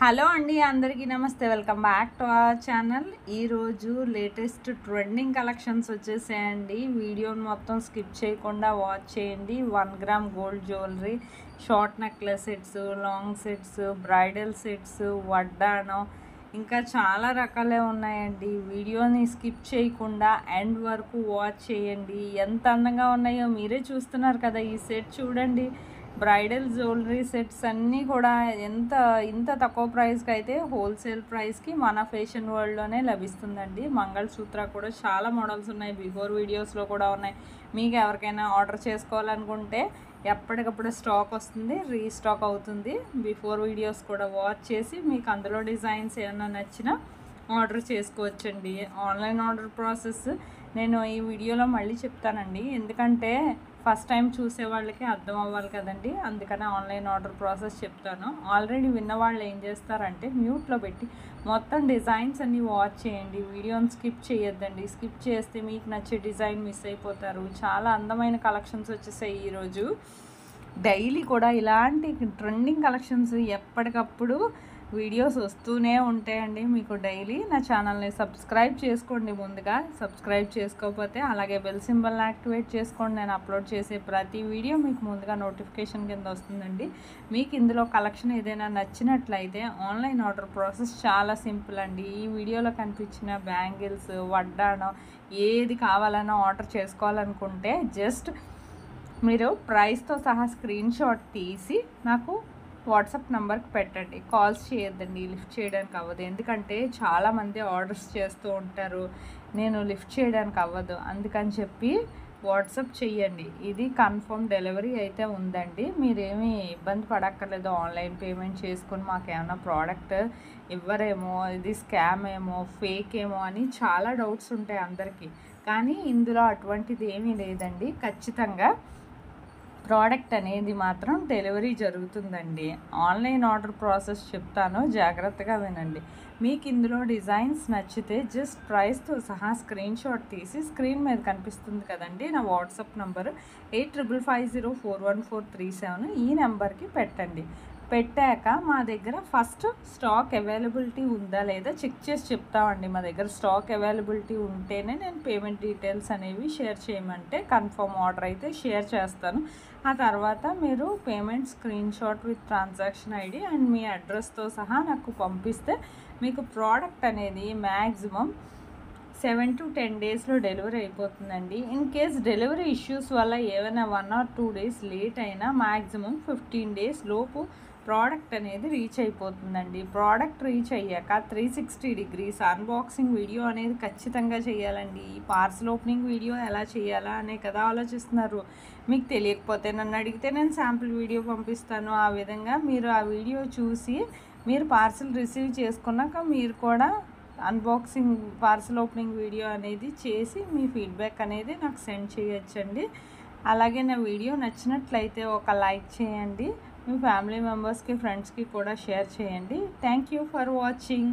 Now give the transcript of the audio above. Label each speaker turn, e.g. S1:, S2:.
S1: Hello అండి, అందరికీ నమస్తే. Welcome back to our channel. ఈరోజు లేటెస్ట్ ట్రెండింగ్ కలెక్షన్స్ వచ్చేసాయండి. వీడియోని మొత్తం స్కిప్ చేయకుండా వాచ్ చేయండి. 1 gram gold jewellery, short necklace sets, long sets, bridal sets, వడ్డానం, ఇంకా చాలా రకాలే ఉన్నాయండి. వీడియోని స్కిప్ చేయకుండా ఎండ్ వరకు వాచ్ చేయండి. ఎంత అందంగా ఉన్నాయో మీరే చూస్తున్నారు కదా. ఈ సెట్ చూడండి, బ్రైడల్ జ్యువెలరీ సెట్స్ అన్నీ కూడా ఇంత తక్కువ ప్రైస్కి అయితే హోల్సేల్ ప్రైస్కి మన ఫ్యాషన్ వరల్డ్లోనే లభిస్తుందండి. మంగళసూత్ర కూడా చాలా మోడల్స్ ఉన్నాయి, బిఫోర్ వీడియోస్లో కూడా ఉన్నాయి. మీకు ఎవరికైనా ఆర్డర్ చేసుకోవాలనుకుంటే ఎప్పటికప్పుడు స్టాక్ వస్తుంది, రీస్టాక్ అవుతుంది. బిఫోర్ వీడియోస్ కూడా వాచ్ చేసి మీకు అందులో డిజైన్స్ ఏమైనా నచ్చినా ఆర్డర్ చేసుకోవచ్చండి. ఆన్లైన్ ఆర్డర్ ప్రాసెస్ నేను ఈ వీడియోలో మళ్ళీ చెప్తానండి, ఎందుకంటే ఫస్ట్ టైం చూసే వాళ్ళకి అర్థం అవ్వాలి కదండి. అందుకని ఆన్లైన్ ఆర్డర్ ప్రాసెస్ చెప్తాను. ఆల్రెడీ విన్న వాళ్ళు ఏం చేస్తారంటే మ్యూట్లో పెట్టి మొత్తం డిజైన్స్ అన్నీ వాచ్ చేయండి. వీడియోని స్కిప్ చేయొద్దండి. స్కిప్ చేస్తే మీకు నచ్చే డిజైన్ మిస్ అయిపోతారు. చాలా అందమైన కలెక్షన్స్ వచ్చేసాయి ఈరోజు. డైలీ కూడా ఇలాంటి ట్రెండింగ్ కలెక్షన్స్ ఎప్పటికప్పుడు వీడియోస్ వస్తూనే ఉంటాయండి మీకు డైలీ. నా ఛానల్ని సబ్స్క్రైబ్ చేసుకోండి. ముందుగా సబ్స్క్రైబ్ చేసుకోకపోతే అలాగే బెల్ సింబల్ని యాక్టివేట్ చేసుకోండి. నేను అప్లోడ్ చేసే ప్రతి వీడియో మీకు ముందుగా నోటిఫికేషన్ కింద వస్తుందండి. మీకు ఇందులో కలెక్షన్ ఏదైనా నచ్చినట్లయితే ఆన్లైన్ ఆర్డర్ ప్రాసెస్ చాలా సింపుల్ అండి. ఈ వీడియోలో కనిపించిన బ్యాంగిల్స్, వడ్డానం ఏది కావాలన్నా ఆర్డర్ చేసుకోవాలనుకుంటే జస్ట్ మీరు ప్రైస్తో సహా స్క్రీన్ షాట్ తీసి నాకు వాట్సాప్ నెంబర్కి పెట్టండి. కాల్స్ చేయొద్దండి, లిఫ్ట్ చేయడానికి అవ్వదు. ఎందుకంటే చాలామంది ఆర్డర్స్ చేస్తూ ఉంటారు, నేను లిఫ్ట్ చేయడానికి అవ్వదు. అందుకని చెప్పి వాట్సాప్ చెయ్యండి. ఇది కన్ఫర్మ్ డెలివరీ అయితే ఉందండి. మీరేమీ ఇబ్బంది పడక్కర్లేదు. ఆన్లైన్ పేమెంట్ చేసుకుని మాకేమైనా ప్రోడక్ట్ ఇవ్వరేమో, ఇది స్కామ్ ఏమో, ఫేక్ ఏమో అని చాలా డౌట్స్ ఉంటాయి అందరికీ. కానీ ఇందులో అటువంటిది ఏమీ లేదండి. ఖచ్చితంగా ప్రోడక్ట్ అనేది మాత్రం డెలివరీ జరుగుతుందండి. ఆన్లైన్ ఆర్డర్ ప్రాసెస్ చెప్తాను, జాగ్రత్తగా వినండి. మీకు ఇందులో డిజైన్స్ నచ్చితే జస్ట్ ప్రైస్తో సహా స్క్రీన్ షాట్ తీసి స్క్రీన్ మీద కనిపిస్తుంది కదండి నా వాట్సాప్ నెంబర్ 8550414437, ఈ నెంబర్కి పెట్టండి. పెట్టాక మా దగ్గర ఫస్ట్ స్టాక్ అవైలబిలిటీ ఉందా లేదా చెక్ చేసి చెప్తామండి. మా దగ్గర స్టాక్ అవైలబిలిటీ ఉంటేనే నేను పేమెంట్ డీటెయిల్స్ అనేవి షేర్ చేయమంటే కన్ఫర్మ్ ఆర్డర్ అయితే షేర్ చేస్తాను. ఆ తర్వాత మీరు payment screenshot with transaction ID and మీ అడ్రస్తో సహా నాకు పంపిస్తే మీకు ప్రోడక్ట్ అనేది మ్యాక్సిమం 7 to 10 డేస్లో డెలివరీ అయిపోతుందండి. ఇన్ కేస్ డెలివరీ ఇష్యూస్ వల్ల ఏమైనా 1 or 2 డేస్ లేట్ అయినా మ్యాక్సిమం 15 డేస్ లోపు ప్రోడక్ట్ అనేది రీచ్ అయిపోతుందండి. ప్రోడక్ట్ రీచ్ అయ్యాక 360 degrees అన్బాక్సింగ్ వీడియో అనేది ఖచ్చితంగా చేయాలండి. ఈ పార్సల్ ఓపెనింగ్ వీడియో ఎలా చేయాలా అనే కదా ఆలోచిస్తున్నారు. మీకు తెలియకపోతే నన్ను అడిగితే నేను శాంపుల్ వీడియో పంపిస్తాను. ఆ విధంగా మీరు ఆ వీడియో చూసి మీరు పార్సల్ రిసీవ్ చేసుకున్నాక మీరు కూడా అన్బాక్సింగ్ పార్సల్ ఓపెనింగ్ వీడియో అనేది చేసి మీ ఫీడ్బ్యాక్ అనేది నాకు సెండ్ చేయొచ్చండి. అలాగే నా వీడియో నచ్చినట్లయితే ఒక లైక్ చేయండి. మీ ఫ్యామిలీ మెంబర్స్కి, ఫ్రెండ్స్కి కూడా షేర్ చేయండి. Thank you for watching.